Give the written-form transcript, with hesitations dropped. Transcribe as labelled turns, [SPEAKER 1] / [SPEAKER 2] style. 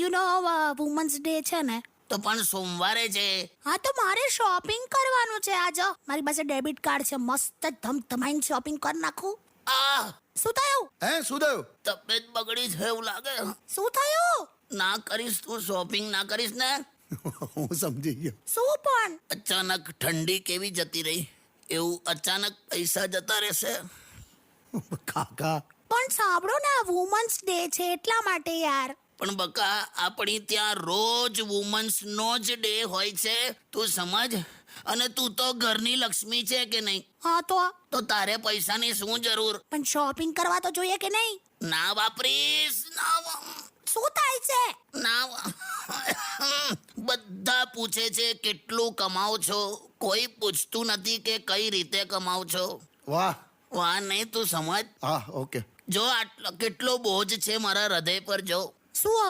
[SPEAKER 1] You know women's day છે ને,
[SPEAKER 2] તો પણ સોમવારે છે.
[SPEAKER 1] હા તો મારે શોપિંગ કરવાનું છે આજે. મારી પાસે ડેબિટ કાર્ડ છે, મસ્ત ધમધમાઈને શોપિંગ કરી નાખું.
[SPEAKER 2] આ
[SPEAKER 1] શું થયું?
[SPEAKER 3] શું થયું?
[SPEAKER 2] તબિયત બગડી છે એવું લાગે.
[SPEAKER 1] શું થયું?
[SPEAKER 2] ના કરીશ તું શોપિંગ ના કરીશ ને,
[SPEAKER 3] હું સમજી ગયો.
[SPEAKER 1] શું પણ?
[SPEAKER 2] અચાનક ઠંડી કેવી જતી રહી એવું અચાનક પૈસા જતા રહેશે.
[SPEAKER 3] કાકા,
[SPEAKER 1] પણ સાંભળો ને, આ વુમન્સ ડે છે એટલા માટે યાર.
[SPEAKER 2] પણ બકા આપણી ત્યાં રોજ વુમન્સ નો જ ડે હોય છે, તું સમજ. અને તું તો ઘરની લક્ષ્મી છે કે નહીં,
[SPEAKER 1] હા
[SPEAKER 2] તો તારે પૈસાની શું જરૂર.
[SPEAKER 1] પણ શોપિંગ કરવા તો જોઈએ કે નહીં?
[SPEAKER 2] ના વાપરીશ,
[SPEAKER 1] શું થાય છે?
[SPEAKER 2] બધા પૂછે છે કેટલું કમાઓ છો, કોઈ પૂછતું નથી કે કઈ રીતે કમાઓ છો.
[SPEAKER 3] વાહ.
[SPEAKER 2] વાહ નહીં, તું સમજ.
[SPEAKER 3] હા, ઓકે.
[SPEAKER 2] જો આટલો કેટલો બોજ છે મારા હૃદય પર. જો
[SPEAKER 1] શું?